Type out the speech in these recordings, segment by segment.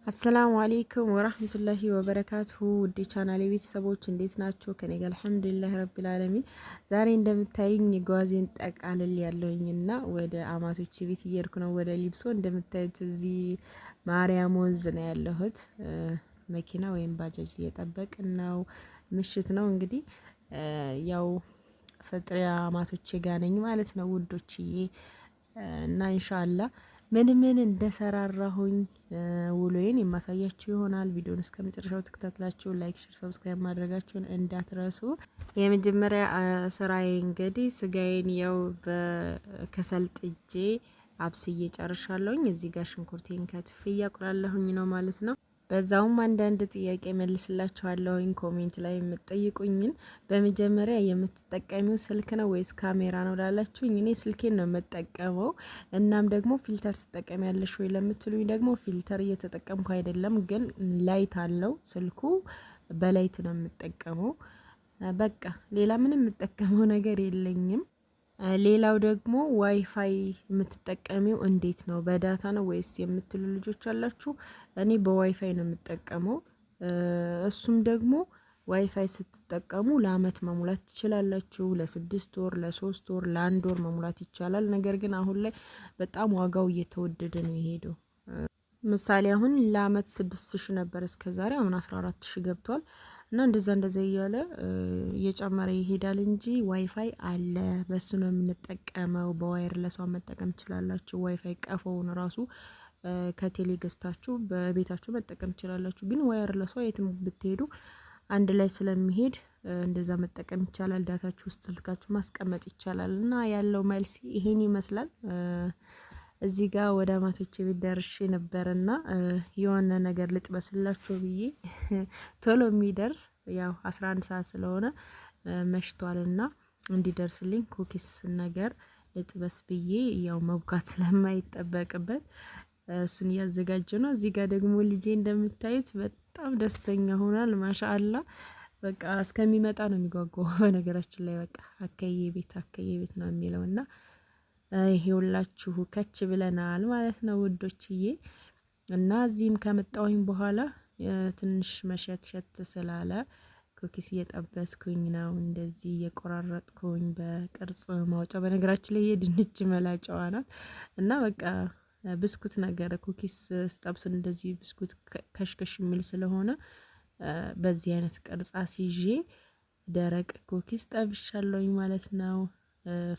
አሰላሙ አለይኩም ወራህመቱላሂ ወበረካቱሁ ውድ ቻናሌ ቤተሰቦች እንዴት ናቸው? ከኔ ጋር አልሐምዱሊላህ ረቢል ዓለሚን። ዛሬ እንደምታዩኝ ጓዜን ጠቃልል ያለውኝና ወደ አማቶች ቤት እየሄድኩ ነው፣ ወደ ሊብሶ። እንደምታዩት እዚህ ማርያም ወንዝ ነው ያለሁት። መኪና ወይም ባጃጅ እየጠበቅን ነው። ምሽት ነው እንግዲህ ያው ፍጥሪያ አማቶቼ ጋር ነኝ ማለት ነው ውዶችዬ። እና ኢንሻአላህ ምን እንደሰራራሁኝ ውሎዬን የማሳያችሁ ይሆናል። ቪዲዮን እስከ መጨረሻው ተከታትላችሁ ላይክ፣ ሼር፣ ሰብስክራይብ ማድረጋችሁን እንዳትረሱ። የመጀመሪያ ስራዬ እንግዲህ ስጋዬን ያው በከሰል ጥጄ አብስዬ ጨርሻለሁኝ። እዚህ ጋር ሽንኩርቴን ከትፌ እያቁላለሁኝ ነው ማለት ነው። በዛውም አንዳንድ ጥያቄ መልስላችኋለሁኝ ኮሜንት ላይ የምትጠይቁኝን። በመጀመሪያ የምትጠቀሚው ስልክ ነው ወይስ ካሜራ ነው ላላችሁኝ፣ እኔ ስልኬን ነው የምጠቀመው። እናም ደግሞ ፊልተር ትጠቀሚያለሽ ወይ ለምትሉኝ ደግሞ ፊልተር እየተጠቀምኩ አይደለም፣ ግን ላይት አለው ስልኩ፣ በላይት ነው የምጠቀመው። በቃ ሌላ ምንም የምጠቀመው ነገር የለኝም። ሌላው ደግሞ ዋይፋይ የምትጠቀሚው እንዴት ነው በዳታ ነው ወይስ የምትሉ ልጆች አላችሁ። እኔ በዋይፋይ ነው የምጠቀመው። እሱም ደግሞ ዋይፋይ ስትጠቀሙ ለአመት መሙላት ትችላላችሁ። ለ6 ወር፣ ለ3 ወር፣ ለ1 ወር መሙላት ይቻላል። ነገር ግን አሁን ላይ በጣም ዋጋው እየተወደደ ነው የሄደው። ምሳሌ አሁን ለአመት 6000 ነበር እስከዛሬ፣ አሁን 14000 ገብቷል። እና እንደዛ እያለ እየጨመረ ይሄዳል እንጂ ዋይፋይ አለ፣ በሱ ነው የምንጠቀመው። በዋየርለሷ መጠቀም ትችላላችሁ። ዋይፋይ ቀፎውን ራሱ ከቴሌ ገዝታችሁ በቤታችሁ መጠቀም ትችላላችሁ። ግን ዋየርለሷ የትም ብትሄዱ አንድ ላይ ስለሚሄድ እንደዛ መጠቀም ይቻላል። ዳታችሁ ውስጥ ስልካችሁ ማስቀመጥ ይቻላል። እና ያለው መልስ ይሄን ይመስላል። እዚህ ጋር ወደ አማቶቼ ቤት ደርሼ ነበርና የሆነ ነገር ልጥበስላችሁ ብዬ ቶሎ የሚደርስ ያው 11 ሰዓት ስለሆነ መሽቷልና እንዲደርስልኝ ኩኪስ ነገር ልጥበስ ብዬ ያው መብካት ስለማይጠበቅበት እሱን እያዘጋጀ ነው። እዚህ ጋር ደግሞ ልጄ እንደምታዩት በጣም ደስተኛ ሆኗል። ማሻአላ በቃ እስከሚመጣ ነው የሚጓጓው። በነገራችን ላይ በቃ አከዬ ቤት ነው የሚለውና ይሄውላችሁ ከች ብለናል ማለት ነው ውዶችዬ። እና እዚህም ከመጣሁኝ በኋላ ትንሽ መሸት ስላለ ኩኪስ እየጠበስኩኝ ነው፣ እንደዚህ እየቆራረጥኩኝ በቅርጽ ማውጫ። በነገራችን ላይ የድንች መላጫዋ ናት። እና በቃ ብስኩት ነገር ኩኪስ ስጠብስ እንደዚህ ብስኩት ከሽከሽ የሚል ስለሆነ በዚህ አይነት ቅርጽ አስይዤ ደረቅ ኩኪስ ጠብሻለሁኝ ማለት ነው።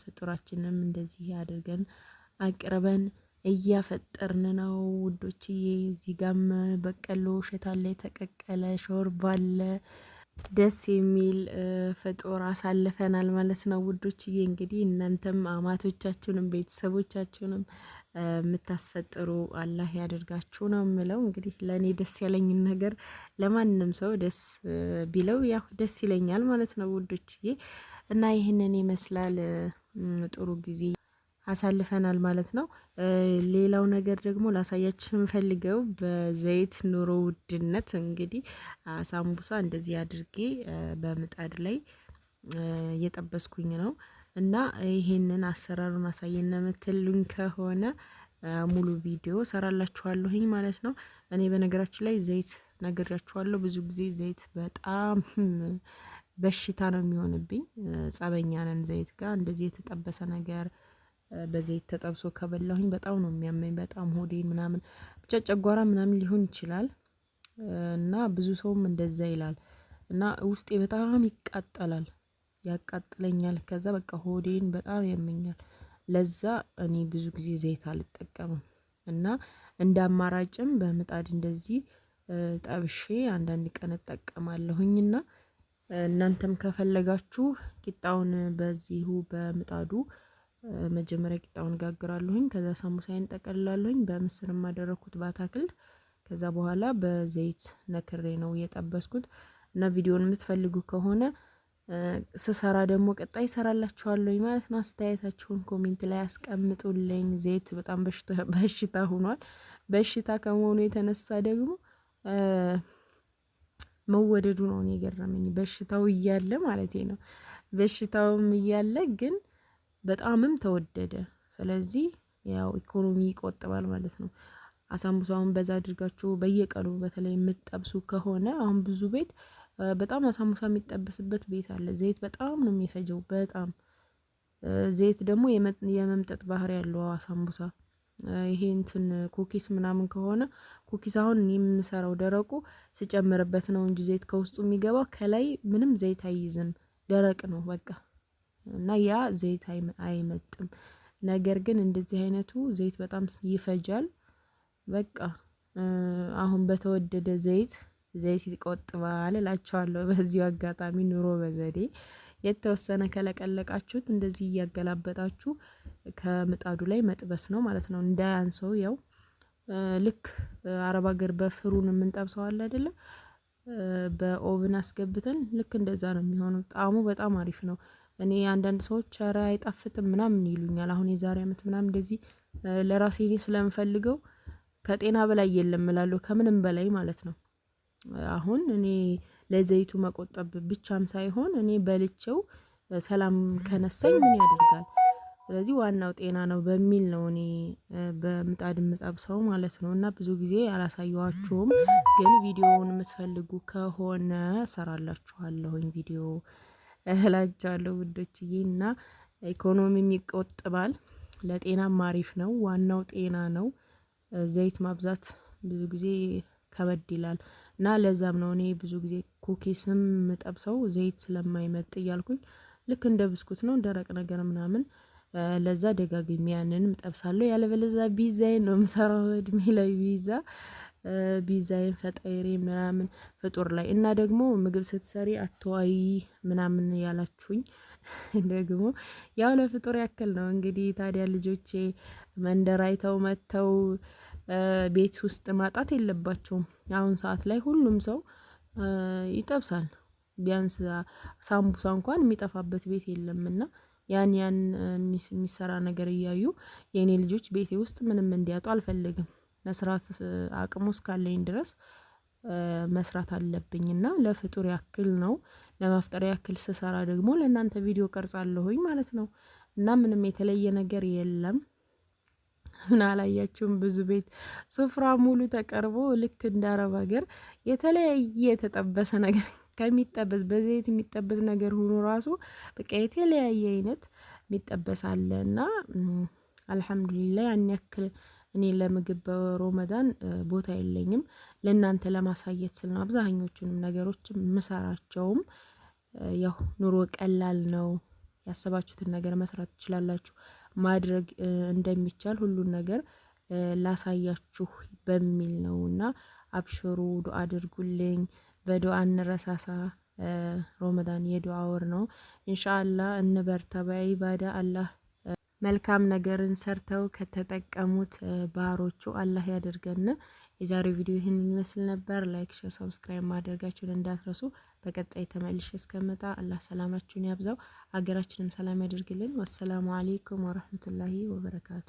ፍጡራችንም እንደዚህ አድርገን አቅርበን እያፈጠርን ነው ውዶችዬ። እዚህ ጋም በቀሎ እሸት አለ፣ የተቀቀለ ሾርባ አለ። ደስ የሚል ፍጡር አሳልፈናል ማለት ነው ውዶችዬ። እንግዲህ እናንተም አማቶቻችሁንም ቤተሰቦቻችሁንም የምታስፈጥሩ አላህ ያደርጋችሁ ነው የምለው። እንግዲህ ለእኔ ደስ ያለኝን ነገር ለማንም ሰው ደስ ቢለው ያው ደስ ይለኛል ማለት ነው ውዶችዬ። እና ይህንን ይመስላል። ጥሩ ጊዜ አሳልፈናል ማለት ነው። ሌላው ነገር ደግሞ ላሳያችሁ የምፈልገው በዘይት ኑሮ ውድነት እንግዲህ ሳምቡሳ እንደዚህ አድርጌ በምጣድ ላይ እየጠበስኩኝ ነው። እና ይሄንን አሰራሩን አሳየን የምትሉኝ ከሆነ ሙሉ ቪዲዮ ሰራላችኋለሁኝ ማለት ነው። እኔ በነገራችን ላይ ዘይት ነግራችኋለሁ። ብዙ ጊዜ ዘይት በጣም በሽታ ነው የሚሆንብኝ። ጸበኛ ነን ዘይት ጋር። እንደዚህ የተጠበሰ ነገር በዘይት ተጠብሶ ከበላሁኝ በጣም ነው የሚያመኝ፣ በጣም ሆዴን ምናምን ብቻ ጨጓራ ምናምን ሊሆን ይችላል። እና ብዙ ሰውም እንደዛ ይላል። እና ውስጤ በጣም ይቃጠላል፣ ያቃጥለኛል። ከዛ በቃ ሆዴን በጣም ያመኛል። ለዛ እኔ ብዙ ጊዜ ዘይት አልጠቀምም። እና እንደ አማራጭም በምጣድ እንደዚህ ጠብሼ አንዳንድ ቀን እጠቀማለሁኝና እናንተም ከፈለጋችሁ ቂጣውን በዚሁ በምጣዱ መጀመሪያ ቂጣውን ጋግራለሁኝ። ከዛ ሳሙሳዬን ጠቀልላለሁኝ። በምስር ማደረኩት በአታክልት። ከዛ በኋላ በዘይት ነክሬ ነው የጠበስኩት። እና ቪዲዮን የምትፈልጉ ከሆነ ስሰራ ደግሞ ቀጣይ ሰራላችኋለሁ ማለት ነው። አስተያየታችሁን ኮሜንት ላይ አስቀምጡልኝ። ዘይት በጣም በሽታ ሆኗል። በሽታ ከመሆኑ የተነሳ ደግሞ መወደዱ ነው የገረመኝ። በሽታው እያለ ማለት ነው። በሽታውም እያለ ግን በጣምም ተወደደ። ስለዚህ ያው ኢኮኖሚ ይቆጥባል ማለት ነው። አሳምቡሳውን በዛ አድርጋችሁ በየቀኑ በተለይ የምትጠብሱ ከሆነ አሁን ብዙ ቤት በጣም አሳምቡሳ የሚጠበስበት ቤት አለ። ዘይት በጣም ነው የሚፈጀው። በጣም ዘይት ደግሞ የመምጠጥ ባህሪ ያለው አሳምቡሳ ይሄ እንትን ኩኪስ ምናምን ከሆነ ኩኪስ አሁን የምሰራው ደረቁ ስጨምርበት ነው እንጂ ዘይት ከውስጡ የሚገባው ከላይ ምንም ዘይት አይይዝም። ደረቅ ነው በቃ እና ያ ዘይት አይመጥም። ነገር ግን እንደዚህ አይነቱ ዘይት በጣም ይፈጃል። በቃ አሁን በተወደደ ዘይት ይቆጥባል እላቸዋለሁ። በዚሁ አጋጣሚ ኑሮ በዘዴ የተወሰነ ከለቀለቃችሁት እንደዚህ እያገላበጣችሁ ከምጣዱ ላይ መጥበስ ነው ማለት ነው። እንዳያንሰው ያው ልክ አረብ ሀገር በፍሩን የምንጠብሰው አለ አይደለ? በኦቭን አስገብተን ልክ እንደዛ ነው የሚሆነው። ጣዕሙ በጣም አሪፍ ነው። እኔ አንዳንድ ሰዎች ኧረ አይጣፍጥም ምናምን ይሉኛል። አሁን የዛሬ አመት ምናምን እንደዚህ ለራሴ እኔ ስለምፈልገው ከጤና በላይ የለም እላለሁ፣ ከምንም በላይ ማለት ነው። አሁን እኔ ለዘይቱ መቆጠብ ብቻም ሳይሆን እኔ በልቼው ሰላም ከነሳኝ ምን ያደርጋል። ስለዚህ ዋናው ጤና ነው በሚል ነው እኔ በምጣድ የምጠብሰው ማለት ነው። እና ብዙ ጊዜ አላሳየኋችሁም፣ ግን ቪዲዮውን የምትፈልጉ ከሆነ እሰራላችኋለሁኝ ቪዲዮ እላችኋለሁ ውዶችዬ። እና ኢኮኖሚም ይቆጥባል፣ ለጤናም አሪፍ ነው። ዋናው ጤና ነው። ዘይት ማብዛት ብዙ ጊዜ ከበድ ይላል እና ለዛም ነው እኔ ብዙ ጊዜ ኩኪስም የምጠብሰው ዘይት ስለማይመጥ እያልኩኝ ልክ እንደ ብስኩት ነው ደረቅ ነገር ምናምን ለዛ ደጋግሜ ያንንም ጠብሳለሁ። ያለበለዛ ቢዛዬን ነው የምሰራው። እድሜ ላይ ቢዛዬን ፈጣይሬ ምናምን ፍጡር ላይ እና ደግሞ ምግብ ስትሰሪ አትዋይ ምናምን ያላችሁኝ ደግሞ ያው ለፍጡር ያክል ነው እንግዲህ። ታዲያ ልጆቼ መንደር አይተው መጥተው ቤት ውስጥ ማጣት የለባቸውም። አሁን ሰዓት ላይ ሁሉም ሰው ይጠብሳል። ቢያንስ ሳምቡሳ እንኳን የሚጠፋበት ቤት የለምና ያን የሚሰራ ነገር እያዩ የኔ ልጆች ቤቴ ውስጥ ምንም እንዲያጡ አልፈልግም። መስራት አቅሙ እስካለኝ ድረስ መስራት አለብኝና ለፍጡር ያክል ነው። ለማፍጠር ያክል ስሰራ ደግሞ ለእናንተ ቪዲዮ ቀርጻለሁኝ ማለት ነው። እና ምንም የተለየ ነገር የለም። ምን አላያችሁም? ብዙ ቤት ስፍራ ሙሉ ተቀርቦ ልክ እንደ አረብ ሀገር የተለያየ የተጠበሰ ነገር ከሚጠበስ በዘይት የሚጠበስ ነገር ሆኖ ራሱ በቃ የተለያየ አይነት የሚጠበስ አለ። እና አልሐምዱሊላህ ያን ያክል እኔ ለምግብ በሮመዳን ቦታ የለኝም። ለእናንተ ለማሳየት ስል ነው አብዛኞቹንም ነገሮች ምሰራቸውም። ያው ኑሮ ቀላል ነው። ያሰባችሁትን ነገር መስራት ትችላላችሁ። ማድረግ እንደሚቻል ሁሉን ነገር ላሳያችሁ በሚል ነውና አብሽሩ፣ ዱአ አድርጉልኝ። በዱአ እንረሳሳ። ሮመዳን የዱአ ወር ነው። ኢንሻአላህ እንበርታ በኢባዳ። አላህ መልካም ነገርን ሰርተው ከተጠቀሙት ባሮቹ አላህ ያደርገን። የዛሬው ቪዲዮ ይህን ይመስል ነበር። ላይክ፣ ሼር፣ ሰብስክራይብ ማድረጋችሁን እንዳትረሱ። በቀጣይ ተመልሼ እስከመጣ አላህ ሰላማችሁን ያብዛው፣ አገራችንም ሰላም ያደርግልን። ወሰላሙ አለይኩም ወራህመቱላሂ ወበረካቱ።